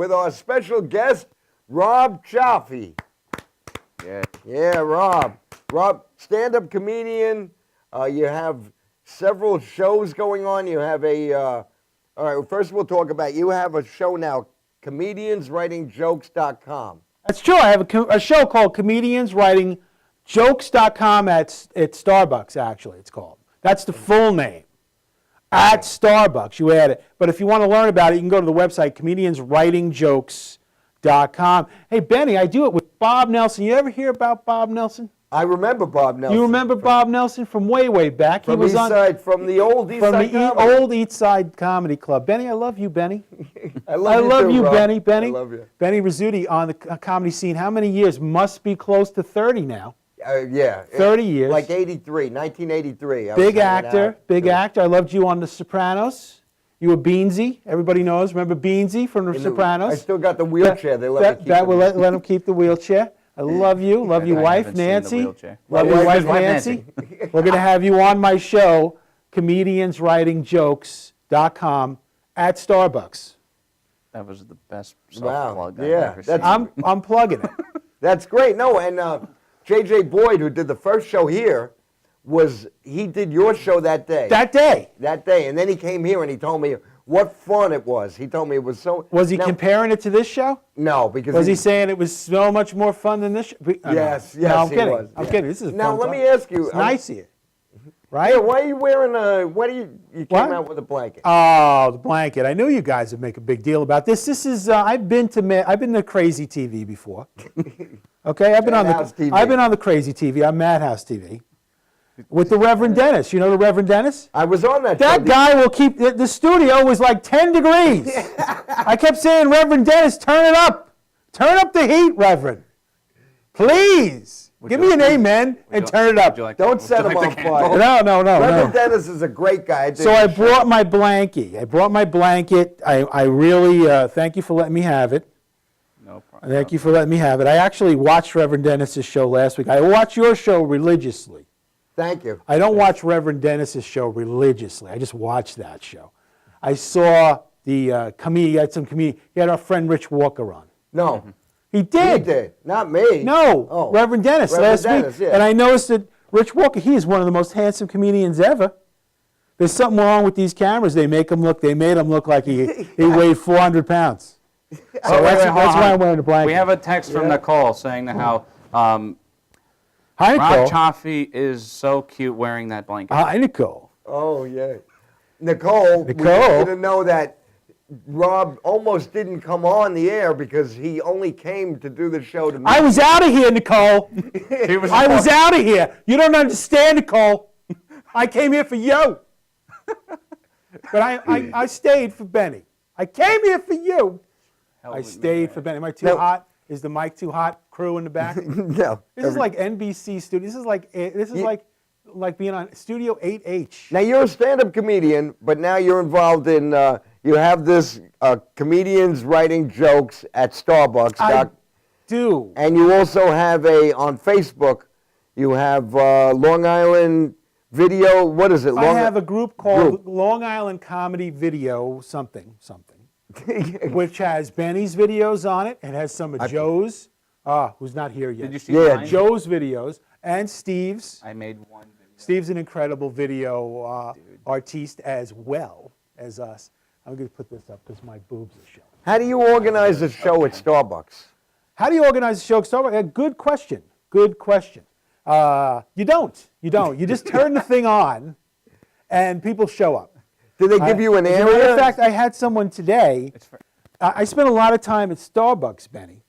with our special guest, Rob Cioffi. Yeah, Rob. Rob, stand-up comedian. You have several shows going on. You have all right, first we'll talk about, you have a show now, comedianswritingjokes.com. That's true. I have a show called comedianswritingjokes.com at Starbucks, actually, it's called. That's the full name. At Starbucks, you add it. But if you want to learn about it, you can go to the website, comedianswritingjokes.com. Hey, Benny, I do it with Bob Nelson. You ever hear about Bob Nelson? I remember Bob Nelson. You remember Bob Nelson from way, way back? From East Side, from the old East Side Comedy. Old East Side Comedy Club. Benny, I love you, Benny. I love you, Benny. Benny. I love you. Benny Rizzuti on the comedy scene. How many years? Must be close to 30 now. Yeah. 30 years. Like 1983. Big actor. I loved you on The Sopranos. You were Beansy. Everybody knows. Remember Beansy from The Sopranos? I still got the wheelchair. They let me keep let him keep the wheelchair. I love you. Love your wife, Nancy. Love your wife, Nancy. We're going to have you on my show, comedianswritingjokes.com at Starbucks. That was the best self-plug I've ever seen. I'm plugging it. That's great. No, and J.J. Boyd, who did the first show here, he did your show that day. That day. And then he came here and he told me what fun it was. He told me it was so... Was he comparing it to this show? No, because... Was he saying it was so much more fun than this show? Yes, no, I'm kidding. was. I'm kidding. This is now, fun let me ask you... It's nice here. Right? Yeah, why are you wearing you came out with a blanket? Oh, the blanket. I knew you guys would make a big deal about this. This is, I've been to Crazy TV before. Okay, I've been on the Crazy TV. I'm Madhouse TV. With the Reverend Dennis. You know the Reverend Dennis? I was on that show. That guy will keep, the studio was like 10 degrees. I kept saying, Reverend Dennis, turn it up. Turn up the heat, Reverend. Please. Give me an amen and turn it up. Don't set him on fire. No. Reverend Dennis is a great guy. So I brought my blankie. I really, thank you for letting me have it. No problem. Thank you for letting me have it. I actually watched Reverend Dennis's show last week. I watch your show religiously. Thank you. I don't watch Reverend Dennis's show religiously. I just watch that show. I saw the comedian, he had our friend Rich Walker on. No. He did. He did. Not me. No. Oh. Reverend Dennis last week. Yeah. And I noticed that Rich Walker, he is one of the most handsome comedians ever. There's something wrong with these cameras. They made him look like he weighed 400 pounds. So that's why I'm wearing the blanket. We have a text from Nicole saying how Hi, Nicole. Rob Cioffi is so cute wearing that blanket. Hi, Nicole. Oh, yeah. Nicole, we didn't know that Rob almost didn't come on the air because he only came to do the show to me. I was out of here, Nicole. I was out of here. You don't understand, Nicole. I came here for you. But I stayed for Benny. I came here for you. I stayed for Benny. Am I too hot? Is the mic too hot? Crew in the back? No. This is like NBC studio. This is like being on Studio 8H. Now you're a stand-up comedian, but now you're involved in. You have this comedians writing jokes at Starbucks. I do. And you also have on Facebook. You have Long Island Video. What is it? I have a group called Long Island Comedy Video something. Which has Benny's videos on it. It has some of Joe's, who's not here yet. Did you see mine? Joe's videos and Steve's. I made one video. Steve's an incredible video artiste as well as us. I'm going to put this up because my boobs are showing. How do you organize a show at Starbucks? How do you organize a show at Starbucks? Good question. You don't. You just turn the thing on and people show up. Do they give you an area? As a matter of fact, I had someone today. I spent a lot of time at Starbucks, Benny,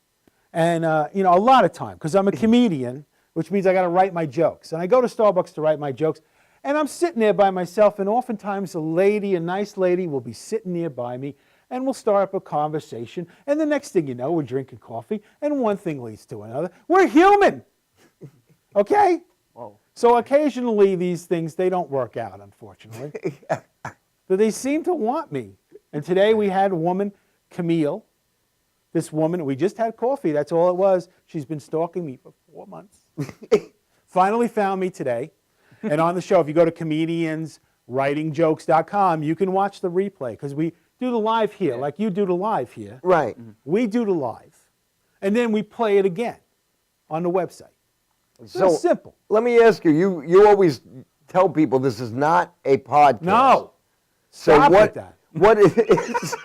and a lot of time because I'm a comedian, which means I got to write my jokes. And I go to Starbucks to write my jokes, and I'm sitting there by myself, and oftentimes a nice lady, will be sitting nearby me, and we'll start up a conversation. And the next thing you know, we're drinking coffee, and one thing leads to another. We're human, okay? Whoa. So occasionally these things, they don't work out, unfortunately. But they seem to want me. And today we had a woman, Camille. This woman, we just had coffee. That's all it was. She's been stalking me for 4 months. Finally found me today. And on the show, if you go to comedianswritingjokes.com, you can watch the replay. Because do the live here, like you do the live here. Right. We do the live, and then we play it again on the website. So It's simple. let me ask you. You always tell people this is not a podcast. No. So Stop what? with that. What is? It's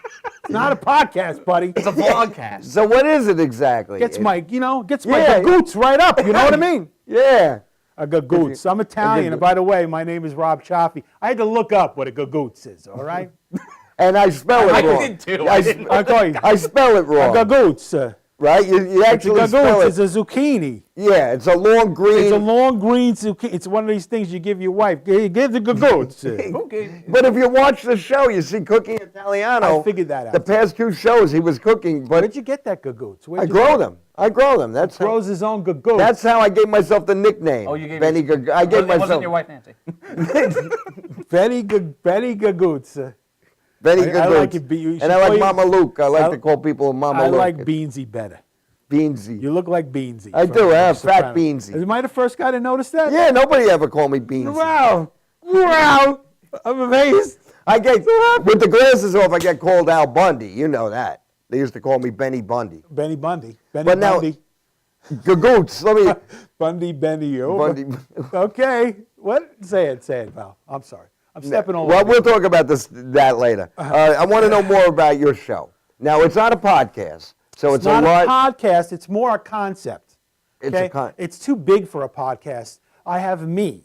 not a podcast, buddy. It's a vlogcast. So what is it exactly? Gets my Yeah. Gagootz right up. You know what I mean? Yeah. A Gagootz. I'm Italian, and by the way, my name is Rob Cioffi. I had to look up what a Gagootz is. All right. And I spell it I wrong. did too. I call you I spell it a wrong. Gagootz. Right? You It's a actually spell Gagootz. it. It's a zucchini. Yeah, it's a long green. It's a long green zucchini. It's one of these things you give your wife. Give the Gagootz. Okay. But if you watch the show, you see Cooking Italiano. I figured that out. The past 2 shows he was cooking, but Where'd you get that Gagootz? I grow them. I grow them. That's how, Grows his own Gagootz. that's how I gave myself the nickname. Oh, you gave Benny. I gave It myself wasn't your wife, Nancy. Benny Gagootz. Benny I Gagootz. like it, you should And I like call you- Mama Luke. I like I- to call people Mama I Luke. like Beansy better. Beansy. You look like Beansy. I from do. I have Fat Sopranos. Beansy. Am I the first guy to notice that? Yeah, nobody ever called me Beansy. Wow. Wow. I'm amazed. I get with the glasses off. I get called Al Bundy. You know that. They used to call me Benny Bundy. Benny Bundy. Benny But now- Bundy. Gagootz. Let me. Bundy over. Bundy. Okay. What? Say it, pal. I'm sorry. I'm stepping all Well, over. we'll talk about that later. I want to know more about your show. Now, it's not a podcast, so it's not a lot. a podcast. It's more a concept. It's a It's too big for a podcast. I have me.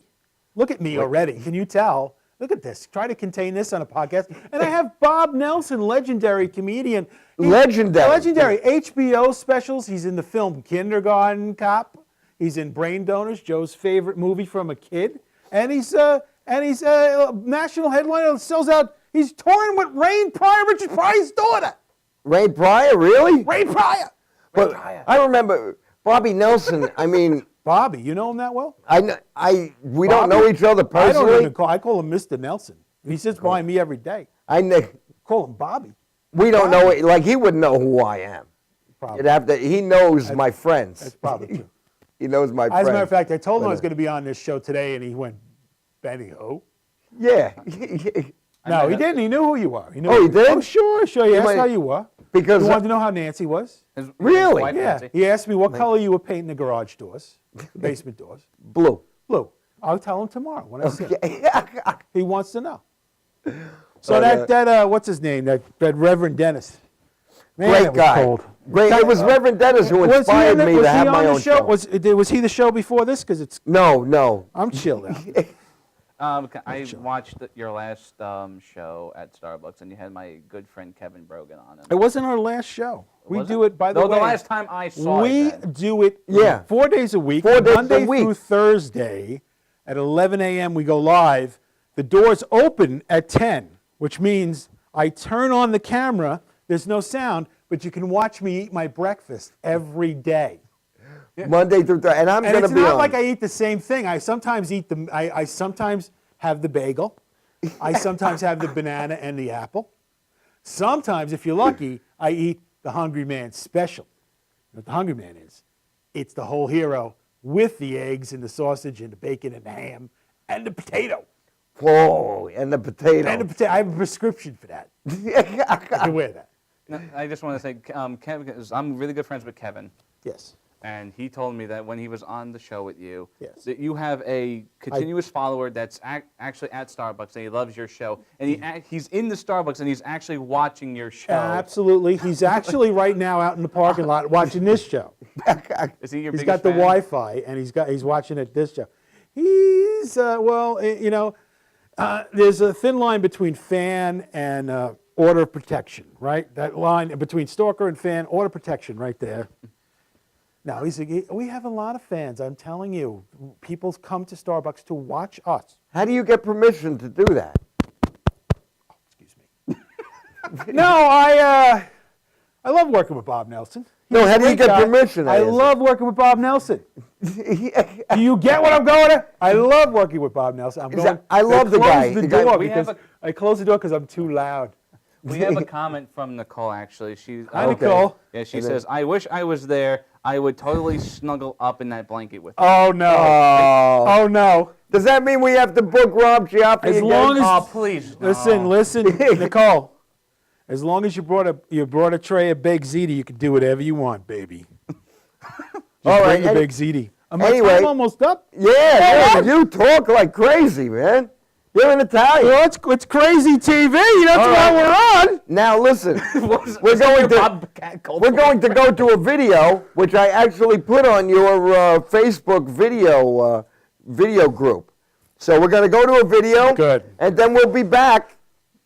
Look at me already. Can you tell? Look at this. Try to contain this on a podcast. And I have Bob Nelson, legendary comedian. Legendary. HBO specials. He's in the film Kindergarten Cop. He's in Brain Donors, Joe's favorite movie from a kid. And he's a national headliner that sells out. He's touring with Rain Pryor, Richard Pryor's daughter. Ray Pryor, really? Ray Pryor. But I remember Bobby Nelson. I mean, Bobby, you know him that well? we don't know each other I don't personally. even I call him Mr. Nelson. He sits behind me every day. Call him Bobby. We don't know it. Like he wouldn't know who I am. Probably. You'd have to. He knows my friends. That's probably true. He knows my friends. As a matter of fact, I told him I was going to be on this show today, and he went, Benny, who? Yeah. No, he didn't. He knew who you were. He knew Oh, he did? Oh, sure. He asked might- how you were. Because He wanted to know how Nancy was. His Really? wife, Yeah. Nancy. He asked me what color you were painting the garage doors, the basement doors. blue. Blue. I'll tell him tomorrow when I see him. Okay. He wants to know. So Oh, that what's his name? That Reverend Dennis. Man, Great it was guy. cold. Great. It was Reverend Dennis who Was he inspired on me the- was to he have on my the own show? show. Was he the show before this? Because it's No. I'm chilled out. I watched your last show at Starbucks, and you had my good friend Kevin Brogan on. It wasn't our last show. We Was do it by the No, way. the last time I saw we it. then. do it Yeah. 4 days a week. 4 days a Monday week. through Thursday at 11 a.m. we go live. The doors open at 10, which means I turn on the camera. There's no sound, but you can watch me eat my breakfast every day. Monday through Thursday, and I'm And going to it's be not on. like I eat the same thing. I sometimes eat the. I sometimes have the bagel. I sometimes have the banana and the apple. Sometimes, if you're lucky, I eat the Hungry Man special. You know what the Hungry Man is? It's the whole hero with the eggs and the sausage and the bacon and the ham and the potato. Whoa, and the potato. And the potato. I have a prescription for that. I can wear that. No, I just want to say, Kevin, 'cause I'm really good friends with Kevin, Yes. and he told me that when he was on the show with you, Yes. that you have a continuous follower that's actually at Starbucks, and he loves your show, and he's in the Starbucks, and he's actually watching your show. Absolutely. He's actually right now out in the parking lot watching this show. Is he your He's biggest got the fan? Wi-Fi, and he's watching it this show. He's there's a thin line between fan and order of protection, right? That line between stalker and fan, order protection, right there. Now we have a lot of fans. I'm telling you, people come to Starbucks to watch us. How do you get permission to do that? Excuse me. No, I love working with Bob Nelson. No, He's how a do you great get guy. permission? I love working with Bob Nelson. Do you get what I'm going at? I love working with Bob Nelson. I love the guy. The The guy- door We have because I close the door because I'm too loud. We have a comment from Nicole, actually. Hi, Nicole. Yeah, she says, I wish I was there. I would totally snuggle up in that blanket with you. Oh no! Oh. Oh no! Does that mean we have to book Rob Cioffi As again? long as Oh, please. no. listen, Nicole. As long as you brought a tray of baked ziti, you can do whatever you want, baby. All right. Bring the baked ziti. Anyway, time almost up? Yeah, you talk like crazy, man. You're an Italian. Well, it's crazy TV. That's why we're on. Now listen, we're going to go to a video which I actually put on your Facebook video group. So we're going to go to a video. Good. And then we'll be back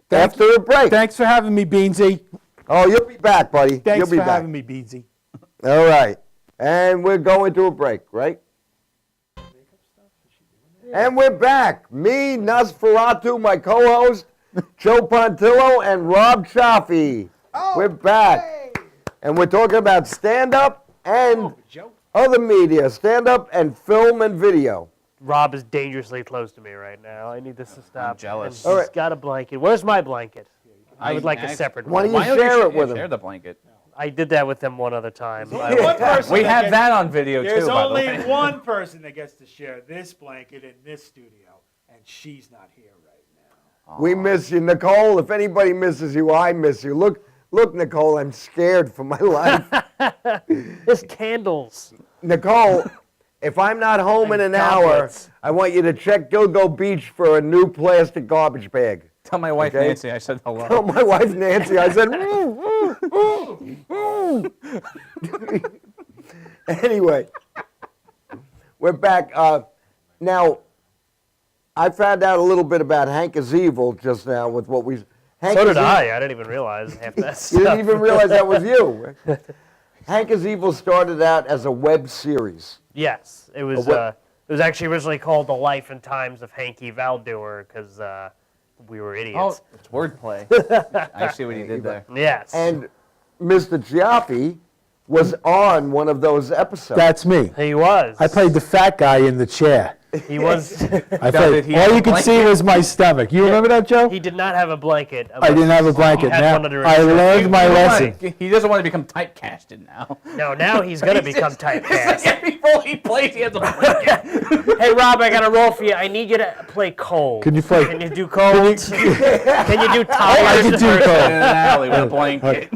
after a break. Thanks for having me, Beansy. Oh, you'll be back, buddy. Thanks you'll be for back. having me, Beansy. All right. And we're going to a break, right? And we're back. Me, Nosferatu, my co-host, Joe Pontillo, and Rob Cioffi. We're back. And we're talking about stand-up and other media. Stand-up and film and video. Rob is dangerously close to me right now. I need this to stop. I'm jealous. And he's got a blanket. Where's my blanket? I would like a separate Why one. don't you share it with him? Share the blanket. I did that with them one other time. We have that on video too. There's by the only way. one person that gets to share this blanket in this studio, and she's not here right now. We miss you, Nicole. If anybody misses you, I miss you. Look, Nicole, I'm scared for my life. There's candles. Nicole, if I'm not home in an goblets. hour, I want you to check Gilgo Beach for a new plastic garbage bag. Tell my wife Okay. Nancy I said hello. Tell my wife Nancy, I said, Anyway, we're back. Now, I found out a little bit about Hank is Evil just now with what we... Hank So is did Evil- I. I didn't even realize half that stuff. You didn't even realize that was you. Hank is Evil started out as a web series. Yes, it was. what- It was actually originally called The Life and Times of Hanky Valdoer because we were Oh, idiots. it's wordplay. I see what he did there. Yes. And Mr. Cioffi was on one of those episodes. That's me. he was. I played the fat guy in the chair. He was. I did played, he all have you a could see blanket? was my stomach. You remember that, Joe? He did not have a blanket. I didn't have a blanket. He had Now, one under his I shirt. learned my lesson. He doesn't want to become typecasted now. No, now he's gonna become typecast. Every role he plays, he has a blanket. Hey Rob, I got a role for you. I need you to play cold. Can you play? Can you do cold? Can you do tires? I can do In cold. an alley with a blanket.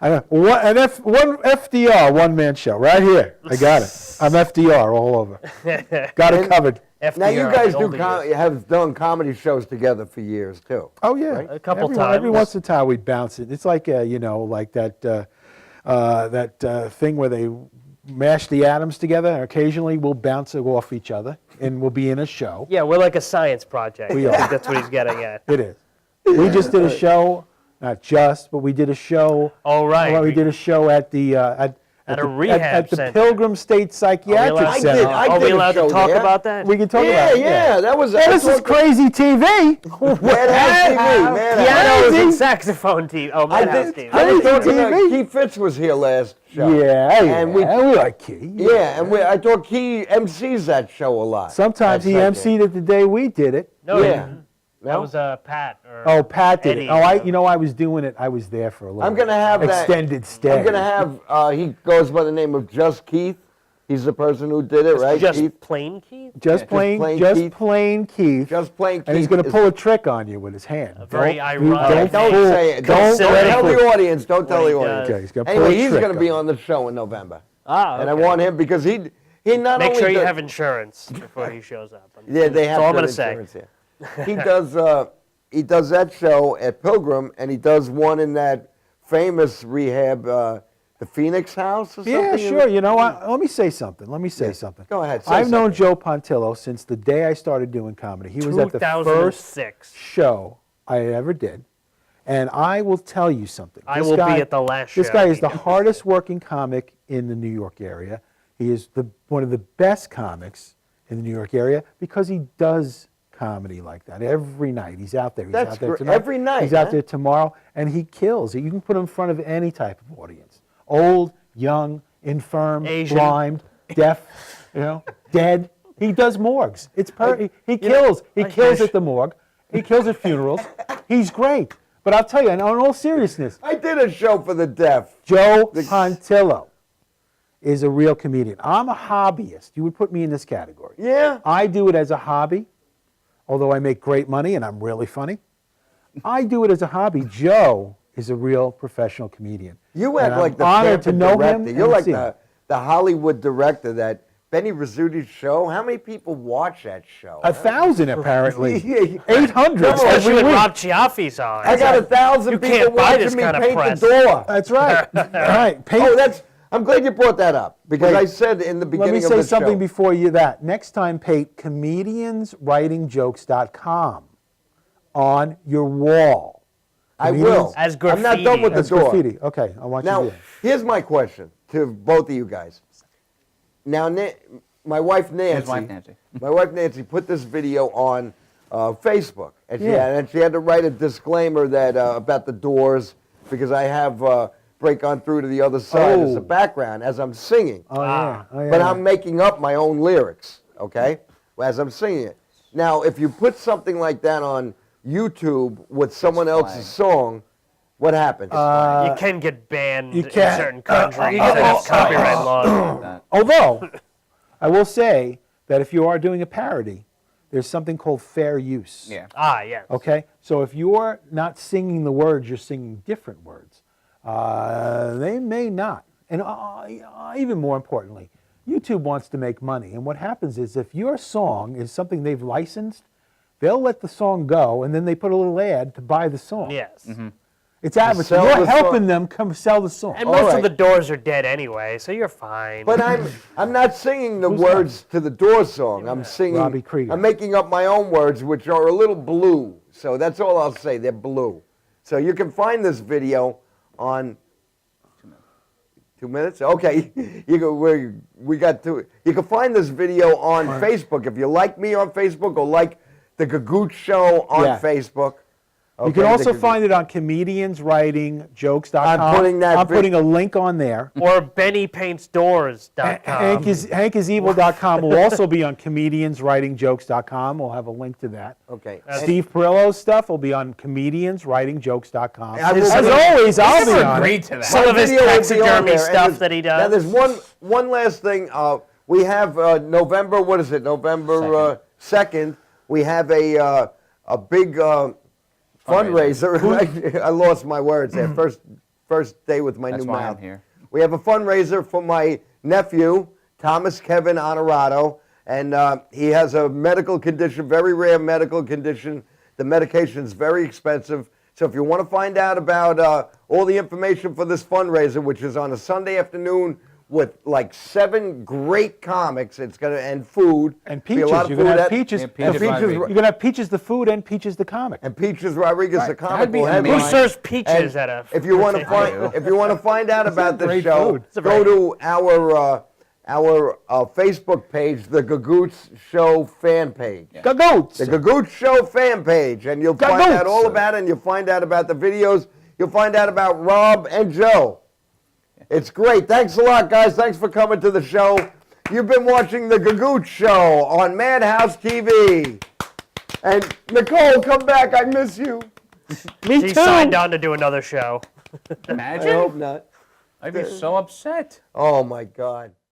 One FDR one-man show right here. I got it. I'm FDR all over. Got it covered. FDR, Now, you guys the older years. have done comedy shows together for years, too. Oh yeah, A couple every, times. Every once in a time we'd bounce it. It's like like that thing where they mash the atoms together. And occasionally we'll bounce it off each other, and we'll be in a show. Yeah, we're like a science project. We I are. think that's what he's getting at. It is. We just did a show, not just, but we did a show. Oh, right. Well, we did a show at the At a rehab at the center. Pilgrim State Psychiatric allowed- I Center. did. I Are we did a allowed show to talk there. about that? We can talk Yeah, about it. yeah, that was... Hey, this is crazy TV. Madhouse TV, Madhouse. Pianos Crazy. and saxophone TV. Oh, I Madhouse did. TV. I was Crazy talking to TV. Keith Fitz was here last show. Yeah, And we like Key. Yeah, and I thought he MCs that show a lot. Sometimes he That's emceed it the day we did it. No, Yeah. that No? was Pat. Or Oh, Pat did Eddie. it. Oh, I was doing it. I was there for a little. I'm gonna have that extended stay. I'm gonna have. He goes by the name of Just Keith. He's the person who did it, right? just Keith? plain Keith. just plain Keith. plain Keith. Just plain Keith. and he's gonna is- pull a trick on you with his hand. very Don't- ironic. Don't, Don't fool- say it. Don't Don't let it tell fool- the audience. Don't tell What the he audience. does. Okay, he's gonna pull Anyway, a he's trick going to be on on the show in November, Ah, and I okay. want him because he not Make only sure you does- have insurance before he shows up. Yeah, they have That's all I'm good gonna say. insurance here. He does that show at Pilgrim, and he does one in that famous rehab, the Phoenix House or something. Yeah, sure. You know what? Let me say something. something. Go ahead, say I've known something. Joe Pontillo since the day I started doing comedy. He was at the first 2006. show I ever did. And I will tell you something. I This will guy- be at the last This show. guy is the hardest working comic in the New York area. He is one of the best comics in the New York area because he does comedy like that every night. He's out there. He's That's out there great. tonight. Every night, He's out huh? there tomorrow, and he kills. You can put him in front of any type of audience. Old, young, infirm, Asian. blind, deaf, dead. He does morgues. He kills. He kills at the morgue. He kills at funerals. He's great. But I'll tell you, in all seriousness, I did a show for the deaf. Joe Pontillo is a real comedian. I'm a hobbyist. You would put me in this category. Yeah. I do it as a hobby, although I make great money and I'm really funny. I do it as a hobby. Joe is a real professional comedian. You And act like I'm the honored to Tampa know director. him. You're and like see him. the Hollywood director that Benny Rizzutti's show. How many people watch that show? 1,000 apparently. Yeah. 800 Come on, every Especially when week. Rob Cioffi's on. I got 1,000 You people can't buy this watching me kind of paint press. the door. That's right. All right. Oh, I'm glad you brought that up because Wait. I said in the beginning Let me of say the something show. before you that. Next time, Pate, comedianswritingjokes.com on your wall. I will. As I'm not done with the That's door. graffiti. Okay, I want you Now, to do it. here's my question to both of you guys. Now, my wife Nancy. My wife Nancy put this video on Facebook, and she had to write a disclaimer that about the Doors because I have "Break On Through to the Other Side" as a background as I'm singing. Oh, yeah. Oh, yeah. But I'm making up my own lyrics, okay, as I'm singing it. Now, if you put something like that on YouTube with someone else's song, what happens? You can get banned in can't. certain countries that have copyright laws. Although, I will say that if you are doing a parody, there's something called fair use. Yeah. Yes. Okay? So if you're not singing the words, you're singing different words. They may not. And even more importantly, YouTube wants to make money. And what happens is if your song is something they've licensed, they'll let the song go, and then they put a little ad to buy the song. Yes. It's advertising. sell You're the helping song. them come sell the song. And All most right. of the Doors are dead anyway, so you're fine. But I'm not singing the words to the Doors song. I'm singing. Robbie Krieger. I'm making up my own words, which are a little blue. So that's all I'll say. They're blue. So you can find this video on 2 minutes. Okay, we got to. You can find this video on Facebook if you like me on Facebook or like the Gagootz Show on Facebook. You can also find it on comedianswritingjokes.com. I'm putting a link on there. Or BennyPaintsDoors.com. Hankisevil.com will also be on comedianswritingjokes.com. We'll have a link to that. Okay. Steve Perillo's stuff will be on comedianswritingjokes.com. As always, I'll be on agreed it. to that. Some of his video will be on taxidermy there, and stuff that he does. Now there's one last thing. We have November. What is it? November 2nd. We have a big fundraiser. I lost my words there. First day with my That's new why mouth. I'm here. We have a fundraiser for my nephew, Thomas Kevin Honorato, and he has a medical condition, very rare medical condition. The medication is very expensive. So if you want to find out about all the information for this fundraiser, which is on a Sunday afternoon with like 7 great comics, it's gonna and food And Be a Peaches. lot of You're going to food have at- Peaches. and Peaches Rodriguez. You're going to have Peaches the food and Peaches the comic. And Peaches Rodriguez, the comic, that'd be will have amazing. Who serves peaches And at a... if you want to find out about the great show, food. go to our Facebook page, the Gagootz Show fan page. Gagootz. The Gagootz Show fan page, and you'll find out Gagootz. all about it, and you'll find out about the videos. You'll find out about Rob and Joe. It's great. Thanks a lot, guys. Thanks for coming to the show. You've been watching the Gagootz Show on Madhouse TV. And Nicole, come back. I miss you. Me She too. signed on to do another show. I Imagine. hope not. I'd be so upset. Oh, my God.